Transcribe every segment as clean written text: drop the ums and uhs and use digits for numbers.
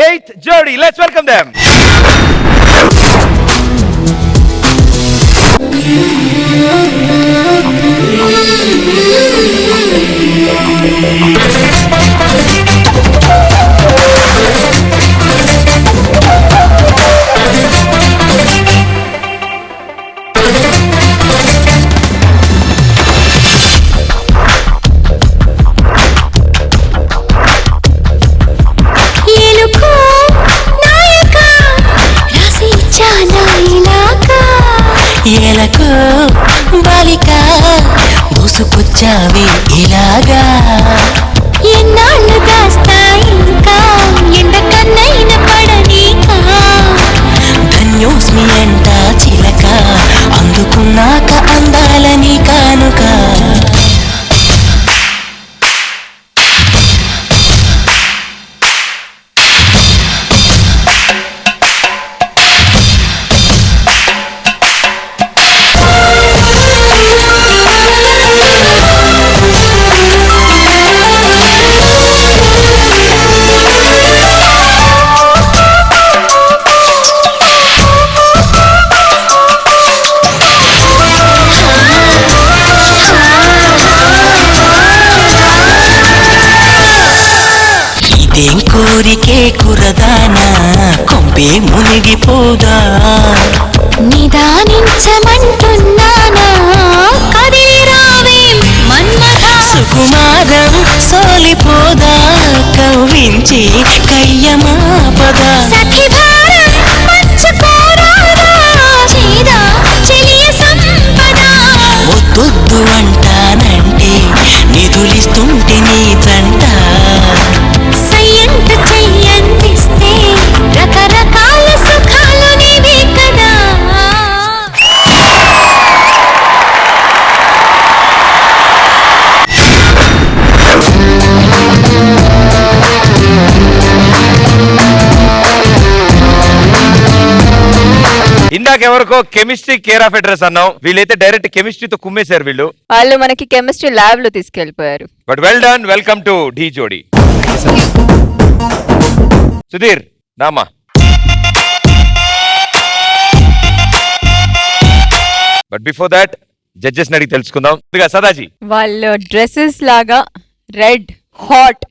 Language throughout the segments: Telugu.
8th జోడీ. Let's welcome them. ఏలకు బాలిక దూసుకొచ్చావి ఇలాగా ఎన్నాళ్ళు దాస్తా ఇంకా ఎండ కన్నైన పడనీకా ధన్యోస్మి అంట చిలక అందుకున్నాక అందాలని కానుక కోరికే కురదానా కొంపే మునిగిపోదా నిదానించమంటున్నానా కదిలి రావే మన్మథ సుకుమారం సోలిపోదా కవ్వించి కయ్యమాపదా సఖిధారం పంచుకోరాదా చేదా చెలియ సంపద వద్దొద్దు అంటానంటే నిధులిస్తుంటే నీ జంట సయ్యంట చెయ్యందిస్తే రకరకాల సుఖాలు నీవే కదా. ఇందాకెవరికో కెమిస్ట్రీ కేర్ ఆఫ్ అడ్రస్ అన్నాం, వీళ్ళైతే డైరెక్ట్ కెమిస్ట్రీతో కుమ్మేశారు. వాళ్ళు మనకి కెమిస్ట్రీ ల్యాబ్ లో తీసుకెళ్లిపోయారు. But well done. Welcome to Dhee Jodi. Sudheer నామా. బట్ బిఫోర్ దాట్ జడ్జెస్ అడిగి తెలుసుకుందాం. సదాజీ, వాళ్ళ డ్రెస్సెస్ లాగా red hot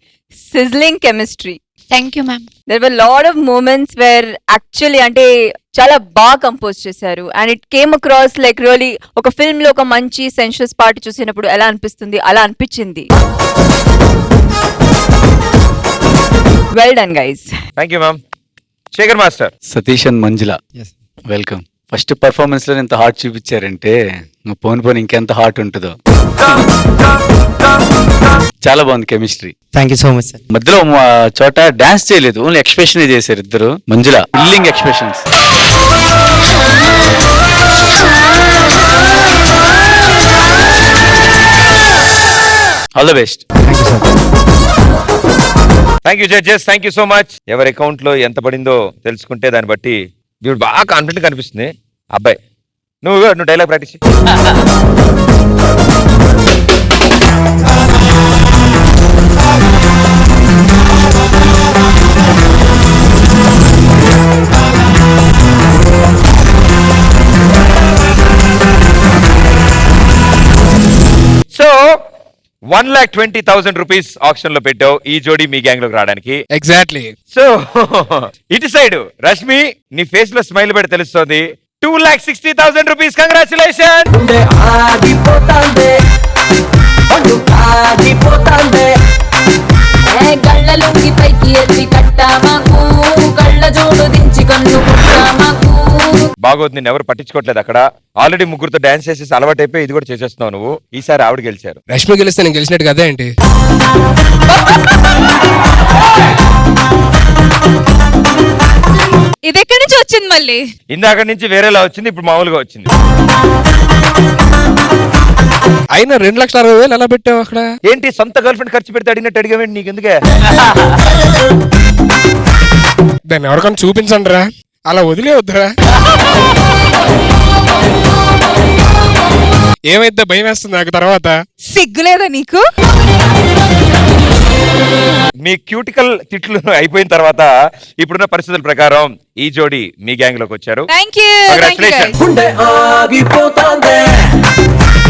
sizzling chemistry. Thank you ma'am. There were lot of moments where actually అంటే చాలా బాగా కంపోజ్ చేశారు. And it came across like really ఒక ఫిల్మ్ లో ఒక మంచి సెన్షియస్ పార్ట్ చూసినప్పుడు ఎలా అనిపిస్తుంది అలా అనిపించింది. Well done guys. Thank you ma'am. Shekhar master. Satish and Manjula, welcome. First performance లో ఎంత హార్ట్ చూపించారంటే నువ్వు పోను ఇంకెంత హార్ట్ ఉంటుందో. చాలా బాగుంది chemistry. Thank you so much sir. మధ్యలో చోట డాన్స్ చేయలేదు, ఓన్లీ ఎక్స్ప్రెషన్ చేశారు ఇద్దరు. Manjula thrilling expressions. All the best. Thank you judges. Thank you so much. ఎవరి అకౌంట్ లో ఎంత పడిందో తెలుసుకుంటే దాన్ని బట్టి వీడు బాగా కాన్ఫిడెంట్ కనిపిస్తుంది. అబ్బాయి నువ్వు dialogue practice. So 1,20,000 rupees option లో పెట్టావు ఈ జోడీ మీ గ్యాంగ్ లోకి రావడానికి. ఎగ్జాక్ట్లీ. సో ఇటు సైడ్ రష్మి, నీ ఫేస్ లో స్మైల్ పెట్టి తెలుస్తోంది. 2,60,000 రూపీస్. కంగ్రాచులేషన్. గళ్ళలుంగి పైకి ఎత్తి కట్టామాకు కళ్ళ జోడు దించి కన్ను కుట్టామాకు. బాగోదు, నిన్ను ఎవరు పట్టించుకోవట్లేదు అక్కడ. ఆల్రెడీ ముగ్గురుతో డాన్స్ చేసేసి అలవాటు అయిపోయి ఇది కూడా చేసేస్తున్నావు నువ్వు. ఈసారి ఆవిడ గెలిచారు. రష్మి గెలిస్తే నేను గెలిచినట్టు కదా ఏంటి? ఇది ఎక్కడి నుంచి వచ్చింది మళ్ళీ? ఇందాక నుంచి వేరేలా వచ్చింది, ఇప్పుడు మామూలుగా వచ్చింది. అయినా 2,60,000 ఎలా పెట్టావు అక్కడ? ఏంటి సొంత గర్ల్ ఫ్రెండ్ ఖర్చు పెడితే అడిగినట్టు అడిగావేంటి? నీకు ఎందుకే? దాన్ని ఎవరికైనా చూపించండి రా, అలా వదిలే వద్దురా. ఏమైతే భయం వేస్తుంది నాకు తర్వాత. సిగ్గులేదా నీకు? మీ క్యూటికల్ తిట్లు అయిపోయిన తర్వాత ఇప్పుడున్న పరిస్థితుల ప్రకారం ఈ జోడి మీ గ్యాంగ్ లోకి వచ్చారు. Thank you Congratulations. గుండె ఆగిపోతాందే